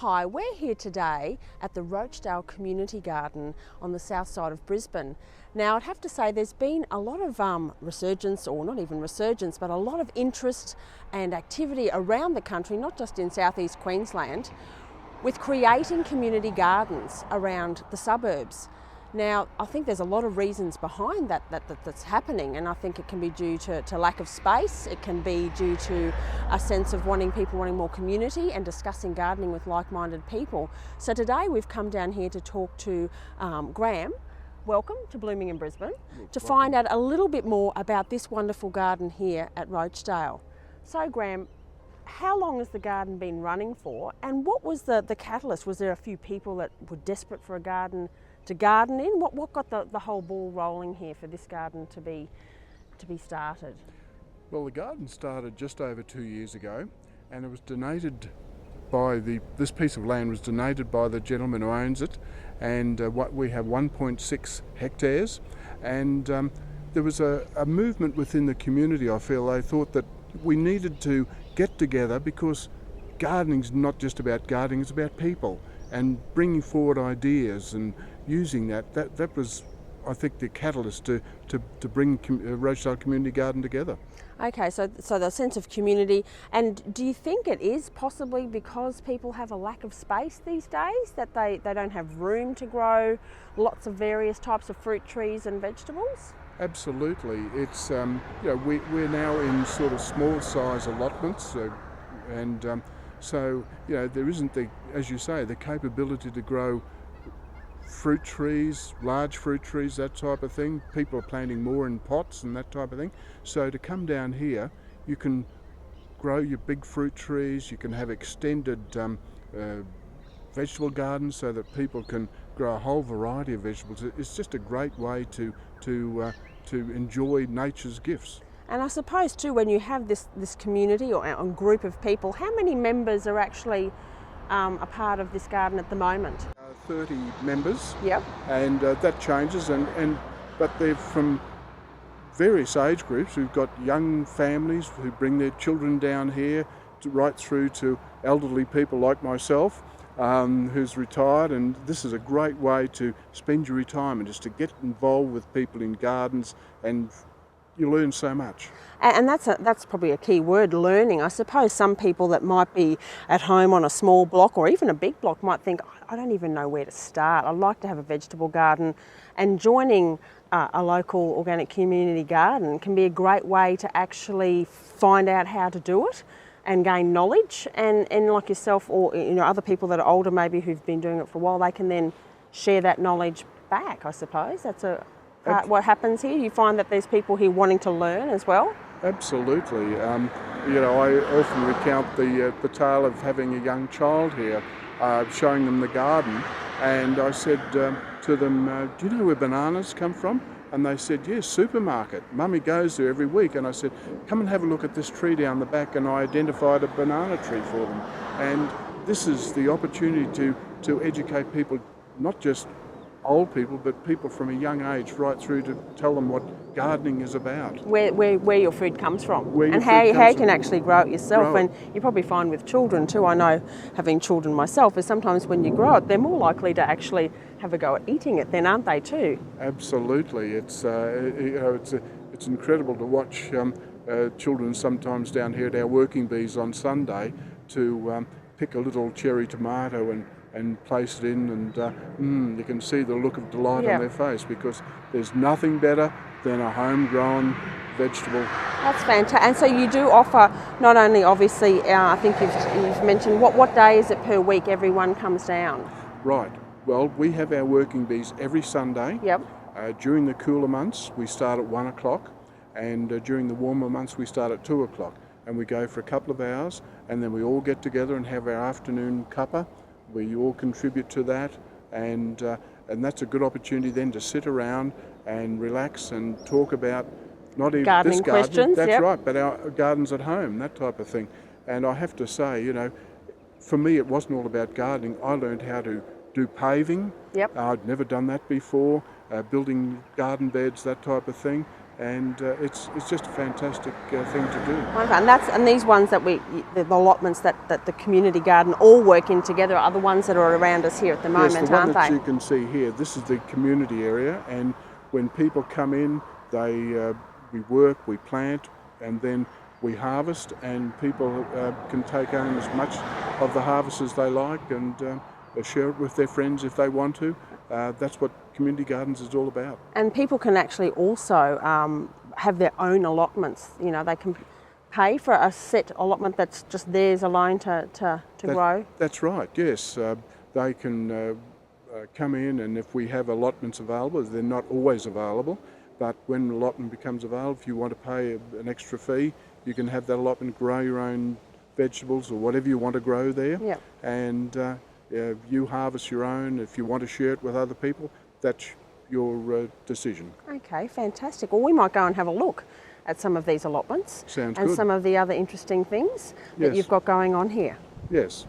Hi, we're here today at the Rochedale Community Garden on the south side of Brisbane. Now, I'd have to say there's been a lot of resurgence, or not even resurgence, but a lot of interest and activity around the country, not just in southeast Queensland, with creating community gardens around the suburbs. Now, I think there's a lot of reasons behind that's happening, and I think it can be due to lack of space. It can be due to a sense of people wanting more community and discussing gardening with like-minded people. So today we've come down here to talk to Graham. Welcome to Blooming in Brisbane, to find out a little bit more about this wonderful garden here at Rochedale. So Graham, how long has the garden been running for, and what was the catalyst? Was there a few people that were desperate for a garden to garden in? What got the whole ball rolling here for this garden to be started? Well, the garden started just over 2 years ago, and it was donated by this piece of land was donated by the gentleman who owns it, and we have 1.6 hectares, and there was a movement within the community. I feel they thought that we needed to get together, because gardening's not just about gardening, it's about people and bringing forward ideas and using that was, I think, the catalyst to bring Rochedale Community Garden together. Okay, so the sense of community. And do you think it is possibly because people have a lack of space these days, that they don't have room to grow lots of various types of fruit trees and vegetables? Absolutely. It's we're now in sort of small size allotments, and so there isn't as you say, the capability to grow fruit trees, large fruit trees, that type of thing. People are planting more in pots and that type of thing. So to come down here, you can grow your big fruit trees. You can have extended vegetable gardens so that people can grow a whole variety of vegetables. It's just a great way to enjoy nature's gifts. And I suppose too, when you have this community or a group of people, how many members are actually a part of this garden at the moment? 30 members. Yep. And that changes, but they're from various age groups. We've got young families who bring their children down here, right through to elderly people like myself, who's retired, and this is a great way to spend your retirement, is to get involved with people in gardens, and you learn so much. And that's probably a key word, learning. I suppose some people that might be at home on a small block or even a big block might think, I don't even know where to start. I'd like to have a vegetable garden, and joining a local organic community garden can be a great way to actually find out how to do it and gain knowledge, and like yourself or other people that are older maybe who've been doing it for a while, they can then share that knowledge back. I suppose that's what happens here. You find that there's people here wanting to learn as well. Absolutely. I often recount the tale of having a young child here, showing them the garden, and I said to them, do you know where bananas come from? And they said, yes, supermarket. Mummy goes there every week. And I said, come and have a look at this tree down the back, and I identified a banana tree for them. And this is the opportunity to educate people, not just old people, but people from a young age right through, to tell them what gardening is about. Where your food comes from, and how you can actually grow it yourself. And you probably find with children too, I know, having children myself, is sometimes when you grow it, they're more likely to actually have a go at eating it then, aren't they too? Absolutely. It's incredible to watch children sometimes down here at our working bees on Sunday to pick a little cherry tomato and place it in, and you can see the look of delight on their face, because there's nothing better than a homegrown vegetable. That's fantastic. And so you do offer not only, obviously, I think you've mentioned, what day is it per week everyone comes down? Right. Well, we have our working bees every Sunday. Yep. During the cooler months, we start at 1 o'clock, and during the warmer months, we start at 2 o'clock. And we go for a couple of hours, and then we all get together and have our afternoon cuppa. We all contribute to that, and that's a good opportunity then to sit around and relax and talk about not even gardening this garden, questions, that's right, but our gardens at home, that type of thing. And I have to say, for me, it wasn't all about gardening. I learned how to do paving. Yep. I'd never done that before, building garden beds, that type of thing. and it's just a fantastic thing to do. Okay, and these ones that the allotments that the community garden all work in together are the ones that are around us here at the moment, Yes, the one aren't that they? you can see here, this is the community area, and when people come in, we work, we plant, and then we harvest, and people can take home as much of the harvest as they like and share it with their friends if they want to. That's what community gardens is all about. And people can actually also have their own allotments. You know, they can pay for a set allotment that's just theirs alone to grow. That's right, yes. They can come in, and if we have allotments available, they're not always available, but when an allotment becomes available, if you want to pay an extra fee, you can have that allotment, grow your own vegetables or whatever you want to grow there. Yep. And you harvest your own. If you want to share it with other people, that's your decision. Okay, fantastic. Well, we might go and have a look at some of these allotments. Sounds and good. some of the other interesting things that Yes. you've got going on here. Yes.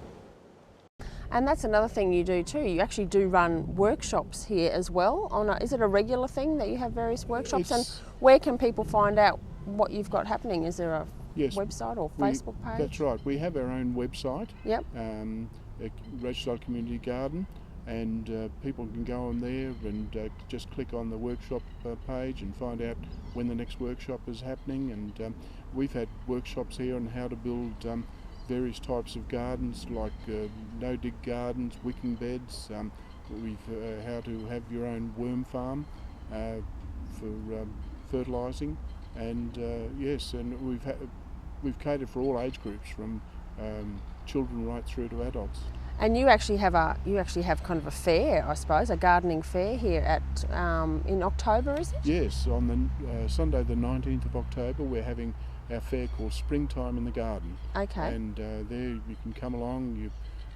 And that's another thing you do too. You actually do run workshops here as well. Is it a regular thing that you have various workshops? And where can people find out what you've got happening? Is there a website or Facebook page? That's right. We have our own website. Yep. Rochedale Community Garden, and people can go on there and just click on the workshop page and find out when the next workshop is happening. And we've had workshops here on how to build various types of gardens, like no-dig gardens, wicking beds. How to have your own worm farm for fertilising, and yes, and we've catered for all age groups, from children right through to adults. And you actually have kind of a fair, I suppose, a gardening fair here at in October, is it? Yes, on the Sunday the 19th of October, we're having our fair called Springtime in the Garden. Okay. And there you can come along.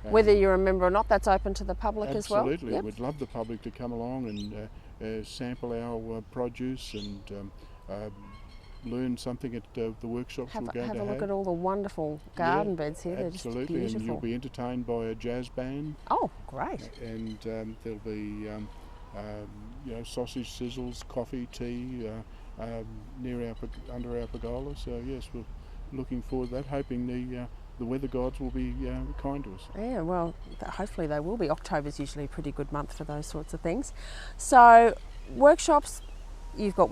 Whether you're a member or not, that's open to the public as well? Absolutely. Yep. We'd love the public to come along and sample our produce and learn something at the workshops we're going to have. Have a look at all the wonderful garden beds here. They're absolutely, just beautiful. And you'll be entertained by a jazz band. Oh, great. And there'll be sausage sizzles, coffee, tea under our pergola. So yes, we're looking forward to that, hoping the weather gods will be kind to us. Yeah, well, hopefully they will be. October's usually a pretty good month for those sorts of things. So workshops, you've got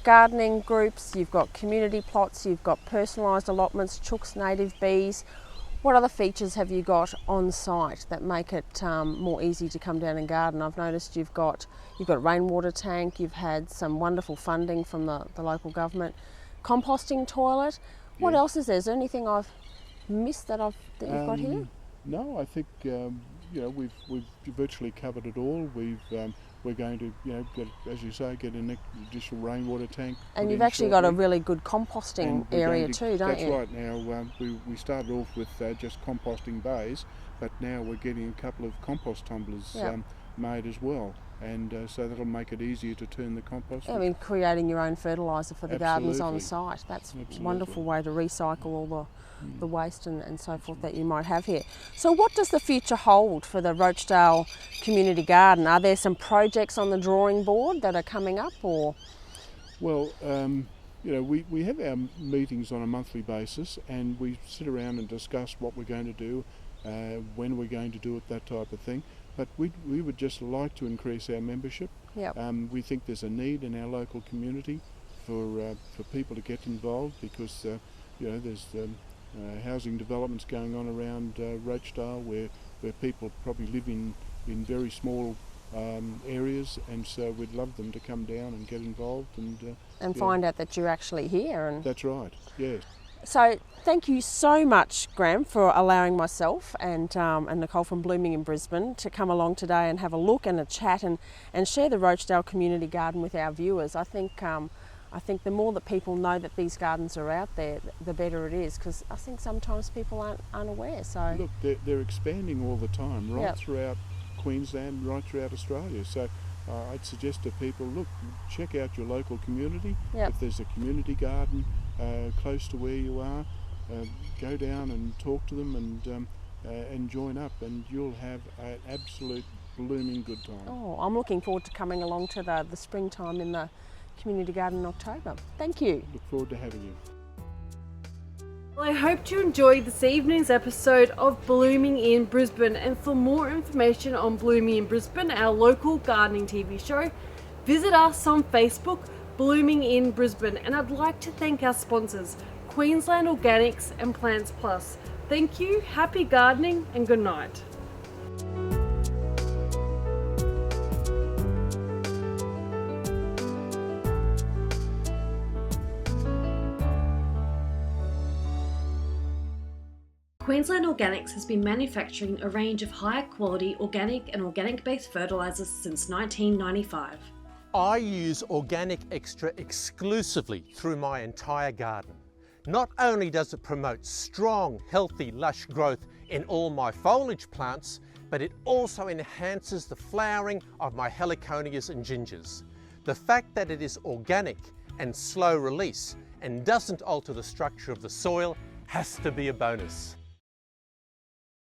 gardening groups, you've got community plots, you've got personalised allotments, chooks, native bees. What other features have you got on site that make it more easy to come down and garden? I've noticed you've got a rainwater tank, you've had some wonderful funding from the local government, composting toilet. What else is there? Is there anything I've missed that you've got here? No, I think we've virtually covered it all. We're going to get an additional rainwater tank. And you've actually got a really good composting area too, don't you? That's right. Now we started off with just composting bays, but now we're getting a couple of compost tumblers made as well. And so that'll make it easier to turn the compost. Yeah, I mean, creating your own fertiliser for the gardens on site. That's a wonderful way to recycle all the waste and so forth that you might have here. So what does the future hold for the Rochedale Community Garden? Are there some projects on the drawing board that are coming up, or? Well, we have our meetings on a monthly basis, and we sit around and discuss what we're going to do, when we're going to do it, that type of thing. But we would just like to increase our membership. Yep. We think there's a need in our local community for people to get involved, because there's housing developments going on around Rochedale where people probably live in very small areas, and so we'd love them to come down and get involved and find out that you're actually here. And that's right. Yes. So thank you so much, Graham, for allowing myself and Nicole from Blooming in Brisbane to come along today and have a look and a chat and share the Rochedale Community Garden with our viewers. I think the more that people know that these gardens are out there, the better it is, because I think sometimes people aren't unaware. So look, they're expanding all the time, right throughout Queensland, right throughout Australia. So I'd suggest to people, look, check out your local community. If there's a community garden close to where you are, go down and talk to them and join up, and you'll have an absolute blooming good time. Oh, I'm looking forward to coming along to the springtime in the community garden in October. Thank you. Look forward to having you. Well, I hope you enjoyed this evening's episode of Blooming in Brisbane, and for more information on Blooming in Brisbane, our local gardening TV show, visit us on Facebook, Blooming in Brisbane. And I'd like to thank our sponsors, Queensland Organics and Plants Plus. Thank you, happy gardening, and good night. Queensland Organics has been manufacturing a range of high quality organic and organic-based fertilisers since 1995. I use Organic Extra exclusively through my entire garden. Not only does it promote strong, healthy, lush growth in all my foliage plants, but it also enhances the flowering of my heliconias and gingers. The fact that it is organic and slow release and doesn't alter the structure of the soil has to be a bonus.